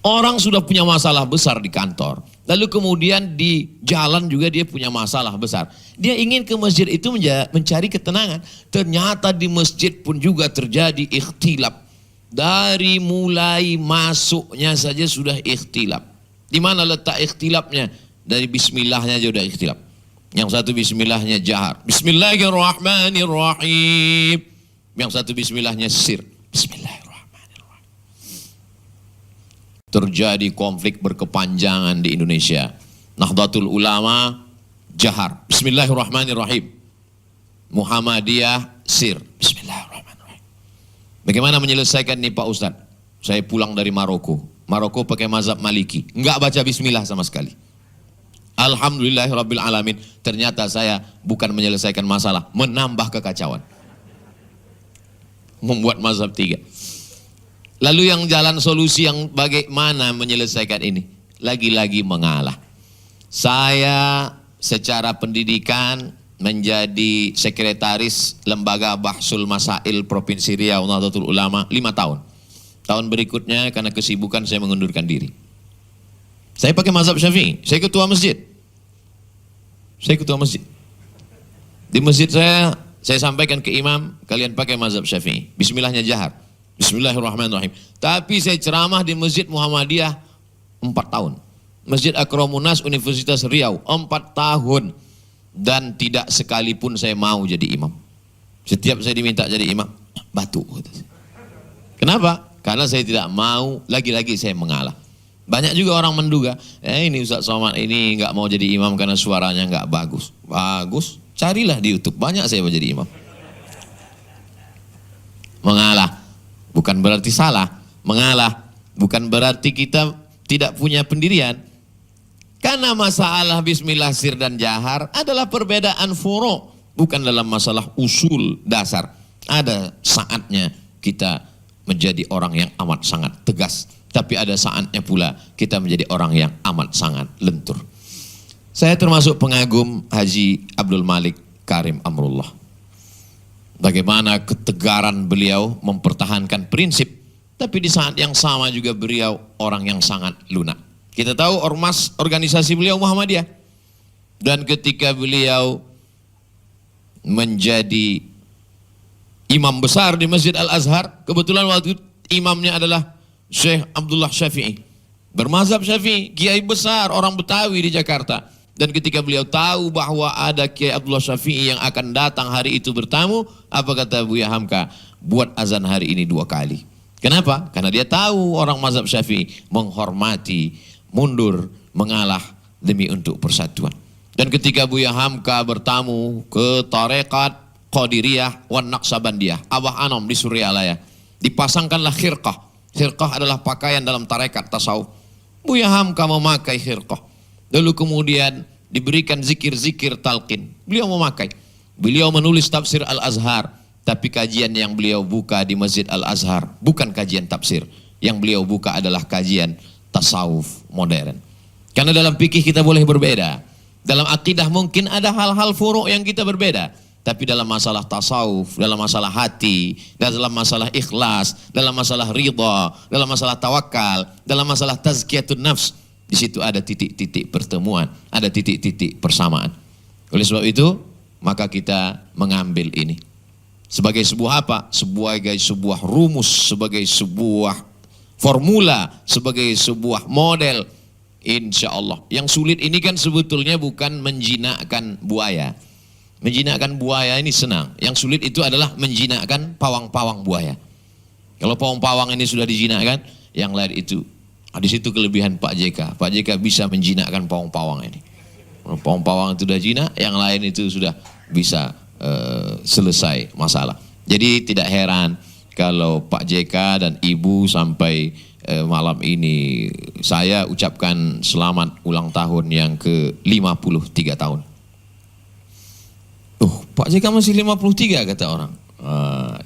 Orang sudah punya masalah besar di kantor. Lalu kemudian di jalan juga dia punya masalah besar. Dia ingin ke masjid itu mencari ketenangan. Ternyata di masjid pun juga terjadi ikhtilaf. Dari mulai masuknya saja sudah ikhtilaf. Di mana letak ikhtilafnya? Dari bismillahnya aja udah ikhtilaf. Yang satu bismillahnya jahar. Bismillahirrahmanirrahim. Yang satu bismillahnya sir. Bismillahirrahmanirrahim. Terjadi konflik berkepanjangan di Indonesia. Nahdlatul Ulama jahar, bismillahirrahmanirrahim. Muhammadiyah sir, bismillahirrahmanirrahim. Bagaimana menyelesaikan ini Pak Ustadz? Saya pulang dari Maroko. Maroko pakai mazhab Maliki, enggak baca bismillah sama sekali. Alhamdulillahirabbil alamin. Ternyata saya bukan menyelesaikan masalah, menambah kekacauan. Membuat mazhab 3. Lalu yang jalan solusi yang bagaimana menyelesaikan ini? Lagi-lagi mengalah. Saya secara pendidikan menjadi sekretaris Lembaga Bahsul Masail Provinsi Riau Nahdlatul Ulama 5 tahun. Tahun berikutnya karena kesibukan saya mengundurkan diri. Saya pakai mazhab Syafi'i, saya ketua masjid. Di masjid saya sampaikan ke imam, kalian pakai mazhab Syafi'i. Bismillahnya jahar. Bismillahirrahmanirrahim. Tapi saya ceramah di Masjid Muhammadiyah 4 tahun. Masjid Akramunas Universitas Riau 4 tahun. Dan tidak sekalipun saya mau jadi imam. Setiap saya diminta jadi imam, batu. Kenapa? Karena saya tidak mau, lagi-lagi saya mengalah. Banyak juga orang menduga, ini Ustaz Somad ini nggak mau jadi imam karena suaranya nggak bagus. Bagus, carilah di YouTube, banyak saya mau jadi imam. Mengalah. Bukan berarti salah, mengalah. Bukan berarti kita tidak punya pendirian. Karena masalah bismillah sir dan jahar adalah perbedaan furu', bukan dalam masalah usul dasar. Ada saatnya kita menjadi orang yang amat sangat tegas. Tapi ada saatnya pula kita menjadi orang yang amat sangat lentur. Saya termasuk pengagum Haji Abdul Malik Karim Amrullah. Bagaimana ketegaran beliau mempertahankan prinsip, tapi di saat yang sama juga beliau orang yang sangat lunak. Kita tahu ormas organisasi beliau Muhammadiyah. Dan ketika beliau menjadi imam besar di Masjid Al-Azhar, kebetulan waktu imamnya adalah Syekh Abdullah Syafi'i. Bermazhab Syafi'i, kiai besar, orang Betawi di Jakarta. Dan ketika beliau tahu bahwa ada Kiai Abdullah Syafi'i yang akan datang hari itu bertamu, apa kata Buya Hamka? Buat azan hari ini 2 kali. Kenapa? Karena dia tahu orang mazhab Syafi'i menghormati, mundur, mengalah demi untuk persatuan. Dan ketika Buya Hamka bertamu ke tarekat Qadiriyah wan Naqsabandiyah, Abah Anom di Suryalaya, dipasangkanlah khirqah. Khirqah adalah pakaian dalam tarekat tasawuf. Buya Hamka memakai khirqah. Lalu kemudian diberikan zikir-zikir talqin. Beliau memakai. Beliau menulis tafsir Al-Azhar. Tapi kajian yang beliau buka di Masjid Al-Azhar bukan kajian tafsir. Yang beliau buka adalah kajian tasawuf modern. Karena dalam fikih kita boleh berbeda. Dalam akidah mungkin ada hal-hal furuk yang kita berbeda. Tapi dalam masalah tasawuf, dalam masalah hati, dalam masalah ikhlas, dalam masalah ridha, dalam masalah tawakal, dalam masalah tazkiyatun nafs, di situ ada titik-titik pertemuan, ada titik-titik persamaan. Oleh sebab itu, maka kita mengambil ini sebagai sebuah apa? Sebagai sebuah rumus, sebagai sebuah formula, sebagai sebuah model. Insya Allah. Yang sulit ini kan sebetulnya bukan menjinakkan buaya. Menjinakkan buaya ini senang. Yang sulit itu adalah menjinakkan pawang-pawang buaya. Kalau pawang-pawang ini sudah dijinakkan, yang lain itu. Di situ kelebihan Pak JK. Pak JK bisa menjinakkan pawang-pawang ini. Kalau pawang-pawang itu sudah jinak, yang lain itu sudah bisa selesai masalah. Jadi tidak heran kalau Pak JK dan Ibu sampai malam ini saya ucapkan selamat ulang tahun yang ke-53 tahun. Pak JK masih 53 kata orang. 53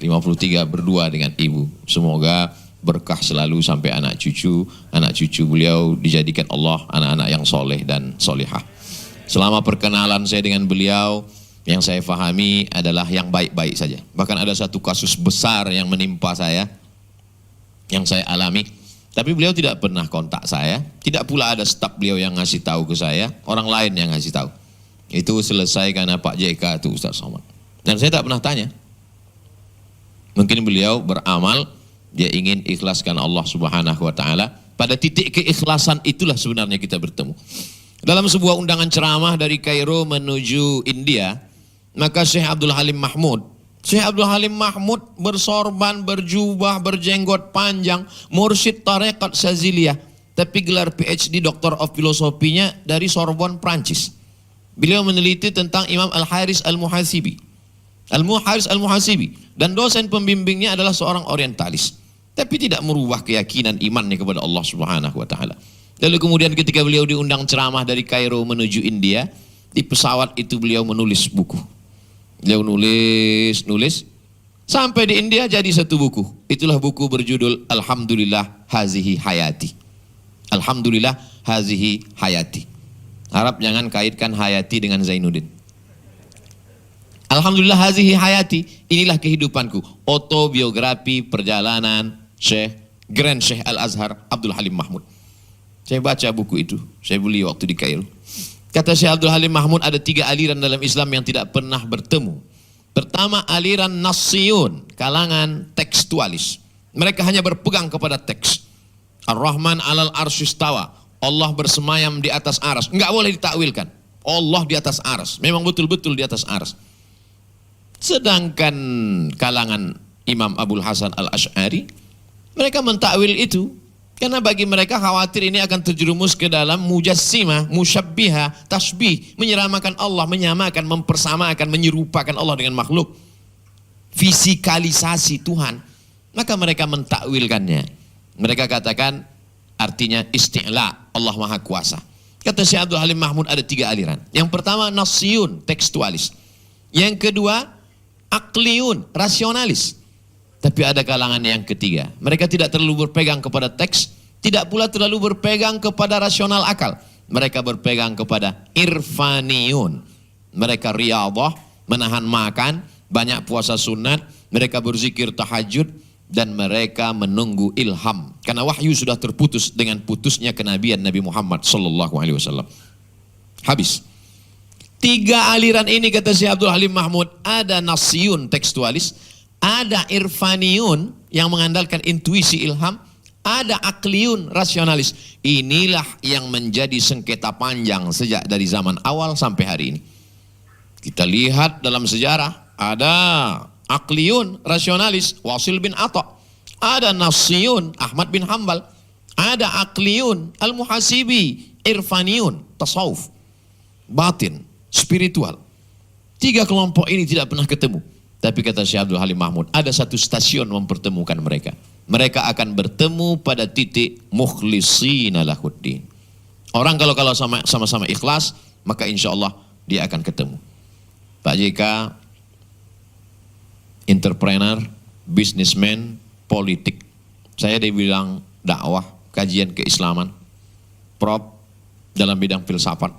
berdua dengan ibu. Semoga berkah selalu sampai anak cucu beliau dijadikan Allah anak-anak yang soleh dan solehah. Selama perkenalan saya dengan beliau, yang saya fahami adalah yang baik-baik saja. Bahkan ada satu kasus besar yang menimpa saya, yang saya alami. Tapi beliau tidak pernah kontak saya, tidak pula ada staf beliau yang ngasih tahu ke saya, orang lain yang ngasih tahu. Itu selesai karena Pak JK itu Ustaz Somad. Dan saya tak pernah tanya. Mungkin beliau beramal, dia ingin ikhlaskan Allah Subhanahu wa taala. Pada titik keikhlasan itulah sebenarnya kita bertemu. Dalam sebuah undangan ceramah dari Kairo menuju India, maka Syekh Abdul Halim Mahmud bersorban, berjubah, berjenggot panjang, mursyid tarekat Syaziliyah, tapi gelar PhD Doctor of Filosofinya dari Sorbonne, Prancis. Beliau meneliti tentang Imam Al-Haris Al-Muhasibi. Dan dosen pembimbingnya adalah seorang orientalis. Tapi tidak merubah keyakinan imannya kepada Allah Subhanahu wa taala. Lalu kemudian ketika beliau diundang ceramah dari Kairo menuju India, di pesawat itu beliau menulis buku. Beliau nulis sampai di India jadi satu buku. Itulah buku berjudul Alhamdulillah Hazihi Hayati. Alhamdulillah Hazihi Hayati. Harap jangan kaitkan Hayati dengan Zainuddin. Alhamdulillah Hazihi Hayati, inilah kehidupanku. Autobiografi perjalanan Grand Syekh Al-Azhar Abdul Halim Mahmud. Saya baca buku itu, saya beli waktu di Kairo. Kata Syekh Abdul Halim Mahmud, ada 3 aliran dalam Islam yang tidak pernah bertemu. Pertama, aliran Nassiyun, kalangan tekstualis. Mereka hanya berpegang kepada teks. Ar-Rahman alal arsyistawa, Allah bersemayam di atas aras. Enggak boleh ditakwilkan. Allah di atas aras, memang betul-betul di atas aras. Sedangkan kalangan Imam Abul Hasan Al-Asy'ari, mereka mentakwil itu karena bagi mereka khawatir ini akan terjerumus ke dalam mujassimah, musyabbihah, tasbih, menyeramakan Allah, menyamakan, mempersamakan, menyerupakan Allah dengan makhluk. Fisikalisasi Tuhan. Maka mereka mentakwilkannya. Mereka katakan artinya isti'la, Allah Maha Kuasa. Kata Syekh Abdul Halim Mahmud ada 3 aliran. Yang pertama Nassiyun, tekstualis. Yang kedua Aqliyun, rasionalis. Tapi ada kalangan yang ketiga. Mereka tidak terlalu berpegang kepada teks, tidak pula terlalu berpegang kepada rasional akal. Mereka berpegang kepada irfaniyun. Mereka riyadhah, menahan makan, banyak puasa sunat, mereka berzikir tahajud, dan mereka menunggu ilham. Karena wahyu sudah terputus dengan putusnya kenabian Nabi Muhammad sallallahu alaihi wasallam. Habis. 3 aliran ini kata Syekh Abdul Halim Mahmud, ada Nassiyun tekstualis, ada irfaniyun yang mengandalkan intuisi ilham, ada akliyun rasionalis. Inilah yang menjadi sengketa panjang sejak dari zaman awal sampai hari ini. Kita lihat dalam sejarah, ada akliyun rasionalis Wasil bin Atha, ada Nassiyun Ahmad bin Hambal, ada akliyun Al-Muhasibi, irfaniyun tasawuf, batin, spiritual. 3 kelompok ini tidak pernah ketemu. Tapi kata Syekh Abdul Halim Mahmud, ada satu stasiun mempertemukan mereka. Mereka akan bertemu pada titik mukhlishina lahuddin. Orang kalau sama-sama ikhlas, maka insya Allah dia akan ketemu. Pak JK, entrepreneur, businessman, politik. Saya dibilang dakwah, kajian keislaman, prop dalam bidang filsafat.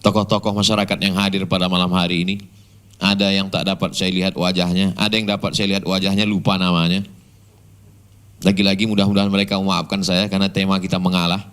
tokoh-tokoh masyarakat yang hadir pada malam hari ini. Ada yang tak dapat saya lihat wajahnya, ada yang dapat saya lihat wajahnya, lupa namanya. Lagi-lagi mudah-mudahan mereka memaafkan saya karena tema kita mengalah.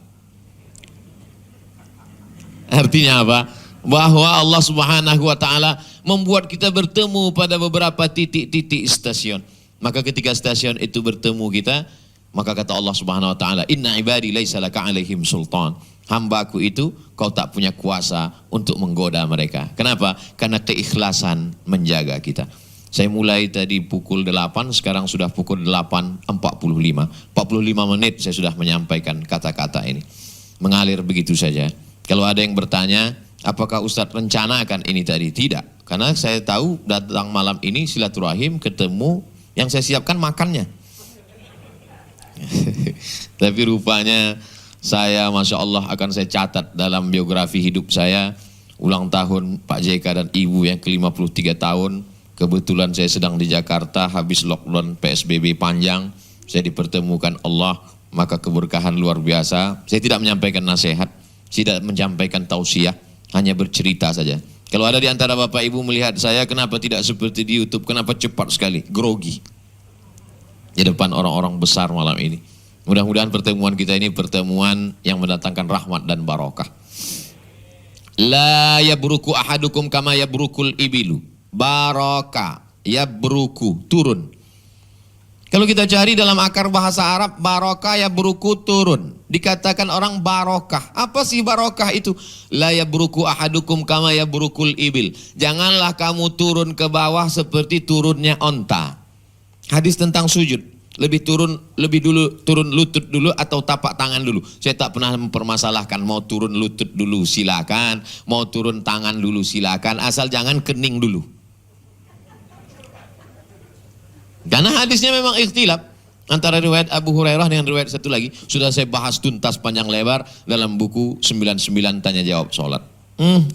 Artinya apa? Bahwa Allah Subhanahu wa taala membuat kita bertemu pada beberapa titik-titik stasiun. Maka ketika stasiun itu bertemu kita, maka kata Allah Subhanahu wa taala, "Inna ibadi laisa laka 'alaihim sultan." Hambaku itu kau tak punya kuasa untuk menggoda mereka. Kenapa? Karena keikhlasan menjaga kita. Saya mulai tadi pukul 8, sekarang sudah pukul 8.45. 45 menit saya sudah menyampaikan kata-kata ini. Mengalir begitu saja. Kalau ada yang bertanya, apakah Ustadz rencanakan ini tadi? Tidak. Karena saya tahu datang malam ini silaturahim, ketemu, yang saya siapkan makannya. Tapi rupanya saya, Masya Allah, akan saya catat dalam biografi hidup saya, ulang tahun Pak JK dan Ibu yang ke-53 tahun. Kebetulan saya sedang di Jakarta, habis lockdown PSBB panjang, saya dipertemukan Allah, maka keberkahan luar biasa. Saya tidak menyampaikan nasihat, tidak menyampaikan tausiah, hanya bercerita saja. Kalau ada di antara Bapak Ibu melihat saya, kenapa tidak seperti di YouTube, kenapa cepat sekali, grogi di depan orang-orang besar malam ini. Mudah-mudahan pertemuan kita ini pertemuan yang mendatangkan rahmat dan barokah. La yabruku ahadukum kama yabrukul ibilu. Barokah, yabruku, turun. Kalau kita cari dalam akar bahasa Arab, barokah yabruku, turun. Dikatakan orang barokah. Apa sih barokah itu? La yabruku ahadukum kama yabrukul ibil. Janganlah kamu turun ke bawah seperti turunnya onta. Hadis tentang sujud. Lebih dulu turun lutut dulu atau tapak tangan dulu. Saya tak pernah mempermasalahkan mau turun lutut dulu silakan, mau turun tangan dulu silakan, asal jangan kening dulu. Karena hadisnya memang ikhtilaf antara riwayat Abu Hurairah dengan riwayat satu lagi. Sudah saya bahas tuntas panjang lebar dalam buku 99 tanya jawab sholat.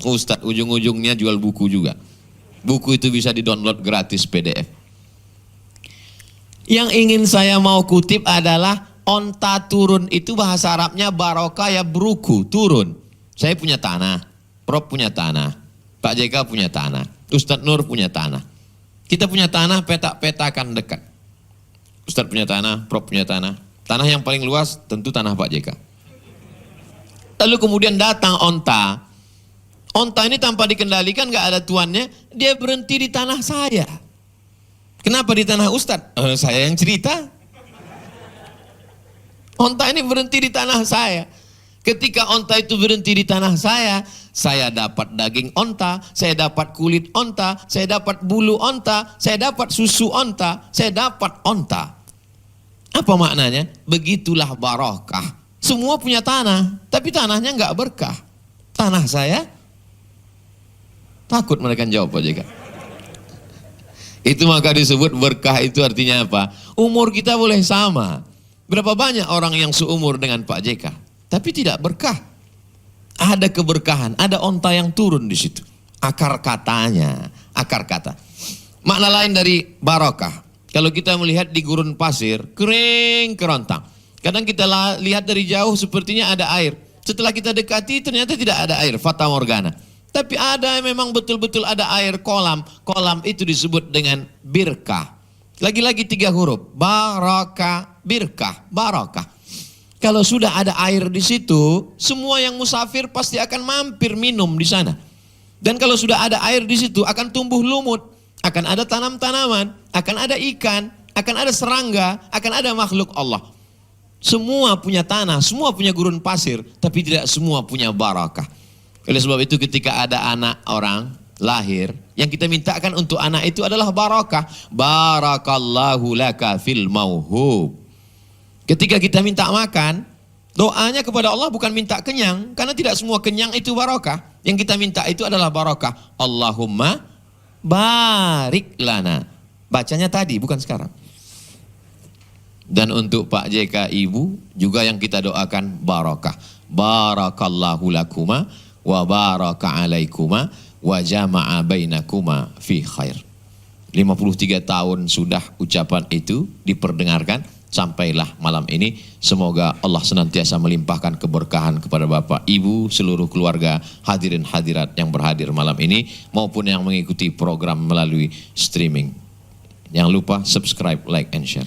Ustadz ujung-ujungnya jual buku juga. Buku itu bisa di-download gratis PDF. Yang ingin saya mau kutip adalah onta turun itu bahasa Arabnya barokah ya beruku, turun. Saya punya tanah, Prof punya tanah, Pak JK punya tanah, Ustadz Nur punya tanah. Kita punya tanah, petak-petakan dekat. Ustadz punya tanah, Prof punya tanah. Tanah yang paling luas tentu tanah Pak JK. Lalu kemudian datang onta. Onta ini tanpa dikendalikan, gak ada tuannya, dia berhenti di tanah saya. Kenapa di tanah Ustadz? Saya yang cerita. Onta ini berhenti di tanah saya. Ketika onta itu berhenti di tanah saya dapat daging onta, saya dapat kulit onta, saya dapat bulu onta, saya dapat susu onta, saya dapat onta. Apa maknanya? Begitulah barokah. Semua punya tanah, tapi tanahnya nggak berkah. Tanah saya, takut mereka jawab Pak JK. Itu maka disebut berkah. Itu artinya apa? Umur kita boleh sama. Berapa banyak orang yang seumur dengan Pak JK, tapi tidak berkah. Ada keberkahan, ada onta yang turun di situ. Akar katanya, akar kata. Makna lain dari barokah. Kalau kita melihat di gurun pasir, kering kerontang. Kadang kita lihat dari jauh sepertinya ada air. Setelah kita dekati ternyata tidak ada air, fata morgana. Tapi ada memang betul-betul ada air, kolam. Kolam itu disebut dengan birkah. Lagi-lagi 3 huruf. Barokah, birkah, barokah. Kalau sudah ada air di situ, semua yang musafir pasti akan mampir minum di sana. Dan kalau sudah ada air di situ akan tumbuh lumut, akan ada tanam-tanaman, akan ada ikan, akan ada serangga, akan ada makhluk Allah. Semua punya tanah, semua punya gurun pasir, tapi tidak semua punya barakah. Oleh sebab itu ketika ada anak orang lahir, yang kita mintakan untuk anak itu adalah barakah. Barakallahu laka fil mauhub. Ketika kita minta makan, doanya kepada Allah bukan minta kenyang, karena tidak semua kenyang itu barakah. Yang kita minta itu adalah barakah. Allahumma barik lana. Bacanya tadi, bukan sekarang. Dan untuk Pak JK Ibu juga yang kita doakan barakah. Barakallahu lakuma wa baraka alaikuma wa jama'a bainakuma fi khair. 53 tahun sudah ucapan itu diperdengarkan. sampailah malam ini. Semoga Allah senantiasa melimpahkan keberkahan kepada Bapak, Ibu, seluruh keluarga, hadirin hadirat yang berhadir malam ini maupun yang mengikuti program melalui streaming. Jangan lupa subscribe, like, and share.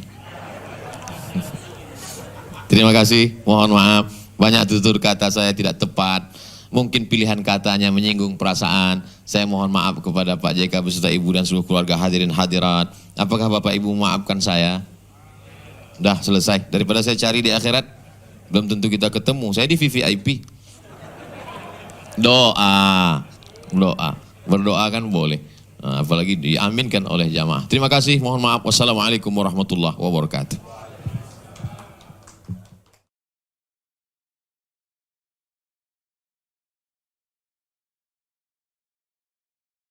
Terima kasih, mohon maaf banyak tutur kata saya tidak tepat. Mungkin pilihan katanya menyinggung perasaan. Saya mohon maaf kepada Pak JK beserta Ibu dan seluruh keluarga hadirin hadirat. Apakah Bapak Ibu memaafkan saya? Udah selesai. Daripada saya cari di akhirat, belum tentu kita ketemu. Saya di VVIP. Doa. Berdoa kan boleh. Apalagi diaminkan oleh jamaah. Terima kasih. Mohon maaf. Wassalamualaikum warahmatullahi wabarakatuh.